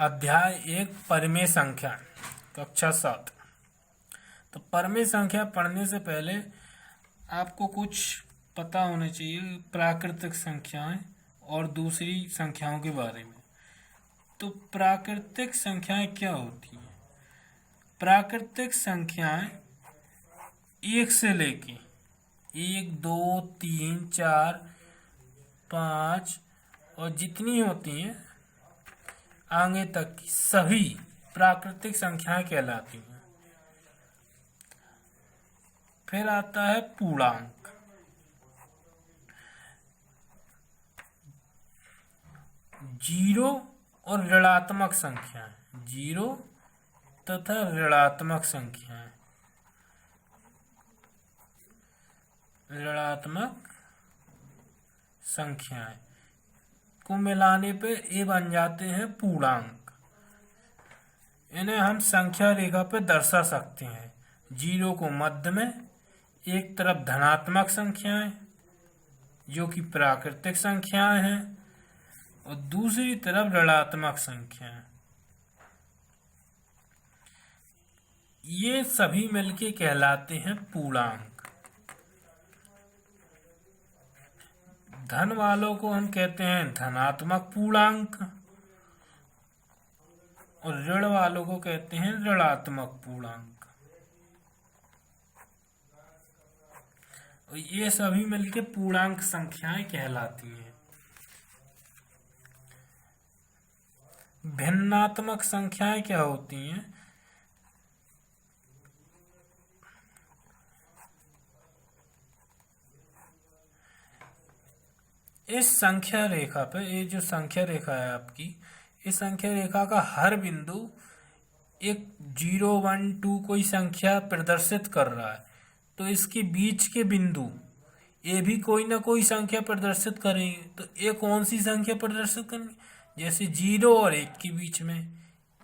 अध्याय 1 परिमेय संख्या कक्षा 7। तो परिमेय संख्या पढ़ने से पहले आपको कुछ पता होना चाहिए प्राकृतिक संख्याएं और दूसरी संख्याओं के बारे में। तो प्राकृतिक संख्याएं क्या होती हैं? प्राकृतिक संख्याएं 1 से लेके 1, 2, 3, 4, 5 और जितनी होती हैं आगे तक की सभी प्राकृतिक संख्याएं कहलाती हैं। फिर आता है पूर्णांक। जीरो और ऋणात्मक संख्याएं, जीरो तथा ऋणात्मक संख्याएं, ऋणात्मक संख्याएं को मिलाने पे ये बन जाते हैं पूर्णांक। इन्हें हम संख्या रेखा पे दर्शा सकते हैं। जीरो को मध्य में, एक तरफ धनात्मक संख्याएं जो कि प्राकृतिक संख्याएं हैं और दूसरी तरफ ऋणात्मक संख्याएं। ये सभी मिलके कहलाते हैं पूर्णांक। धन वालों को हम कहते हैं धनात्मक पूर्णांक और ऋण वालों को कहते हैं ऋणात्मक पूर्णांक। और ये सभी मिलके पूर्णांक संख्याएं कहलाती हैं। भिन्नात्मक संख्याएं क्या होती हैं? इस संख्या रेखा पे, ये जो संख्या रेखा है आपकी, इस संख्या रेखा का हर बिंदु एक 0, 1, 2 कोई संख्या प्रदर्शित कर रहा है। तो इसके बीच के बिंदु ये भी कोई ना कोई संख्या प्रदर्शित करेंगे। तो ये कौन सी संख्या प्रदर्शित करेंगे? जैसे 0 और 1 के बीच में,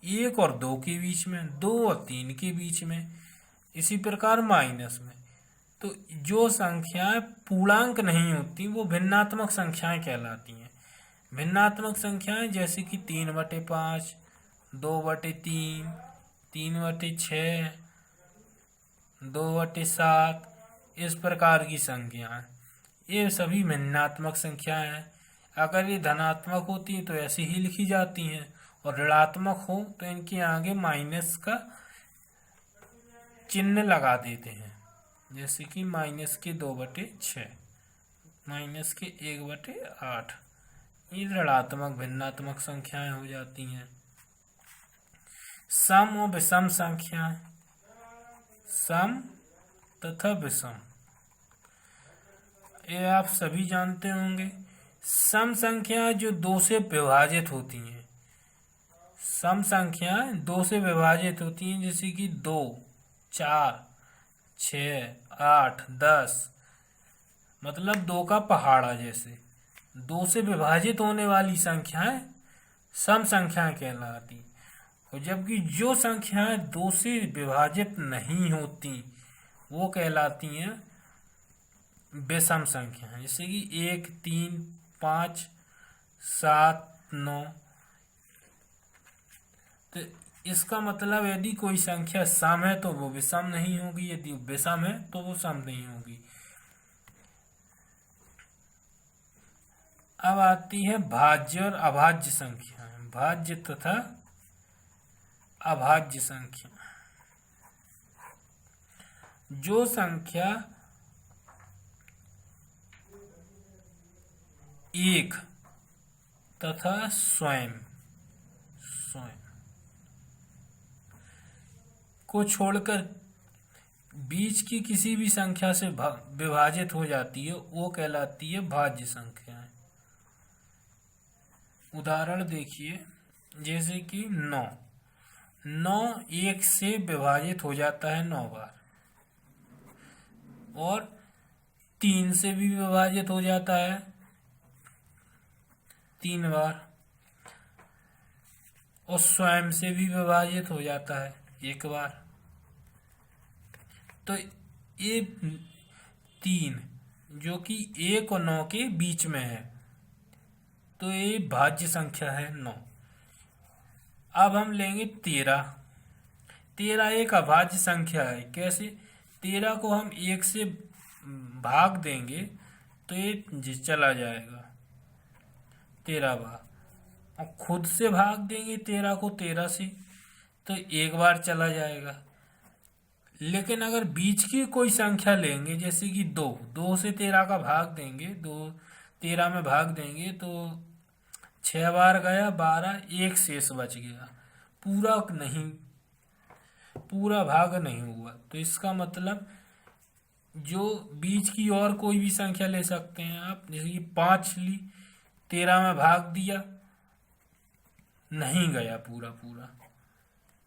1 और 2 के बीच में, 2 और 3 के बीच में, इसी प्रकार माइनस में। तो जो संख्याएं पूर्णांक नहीं होती वो भिन्नात्मक संख्याएं कहलाती हैं। भिन्नात्मक संख्याएं जैसे कि 3/5, 2/3, 3/6, 2/7, इस प्रकार की संख्याएं, ये सभी भिन्नात्मक संख्याएं हैं। अगर ये धनात्मक होती है तो ऐसे ही लिखी जाती हैं और ऋणात्मक हो तो इनके आगे माइनस का चिन्ह लगा देते हैं। जैसे कि माइनस के 2/6, माइनस के 1/8, ये ऋणात्मक भिन्नात्मक संख्याएं हो जाती हैं। सम और विषम संख्याएं, सम तथा विषम, ये आप सभी जानते होंगे। सम संख्याएं जो 2 से विभाजित होती हैं, सम संख्याएं 2 से विभाजित होती हैं, जैसे कि 2, 4, 6, 8, 10, मतलब 2 का पहाड़ा। जैसे 2 से विभाजित होने वाली संख्याएं सम संख्याएं कहलाती। और जबकि जो संख्याएं 2 से विभाजित नहीं होती वो कहलाती हैं विषम संख्याएं। जैसे कि 1, 3, 5, 7, 9। तो इसका मतलब यदि कोई संख्या सम है तो वो विषम नहीं होगी, यदि विषम है तो वो सम नहीं होगी। अब आती है भाज्य और अभाज्य संख्याएं, भाज्य तथा अभाज्य संख्या। जो संख्या 1 तथा स्वयं को छोड़कर बीच की किसी भी संख्या से विभाजित हो जाती है वो कहलाती है भाज्य संख्याएं। उदाहरण देखिए, जैसे कि 9, 1 से विभाजित हो जाता है 9 बार, और 3 से भी विभाजित हो जाता है 3 बार, और स्वयं से भी विभाजित हो जाता है 1 बार। तो ये 3 जो कि 1 और 9 के बीच में है, तो ये भाज्य संख्या है 9। अब हम लेंगे 13। 13 एक अभाज्य संख्या है। कैसे? 13 को हम 1 से भाग देंगे तो ये चला जाएगा 13 बार, और खुद से भाग देंगे 13 को 13 से तो एक बार चला जाएगा। लेकिन अगर बीच की कोई संख्या लेंगे, जैसे कि 2 से 13 का भाग देंगे, 13 में भाग देंगे तो 6 बार गया 12, एक शेष बच गया, पूरा भाग नहीं हुआ। तो इसका मतलब जो बीच की और कोई भी संख्या ले सकते हैं आप, जैसे कि 5 ली, 13 में भाग दिया, नहीं गया पूरा।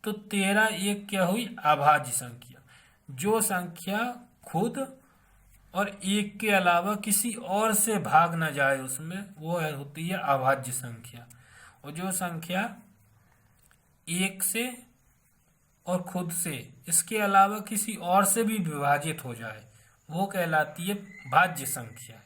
तो 13 एक क्या हुई? अभाज्य संख्या। जो संख्या खुद और एक के अलावा किसी और से भाग न जाए उसमें, वो होती है अभाज्य संख्या। और जो संख्या एक से और खुद से, इसके अलावा किसी और से भी विभाजित हो जाए, वो कहलाती है भाज्य संख्या।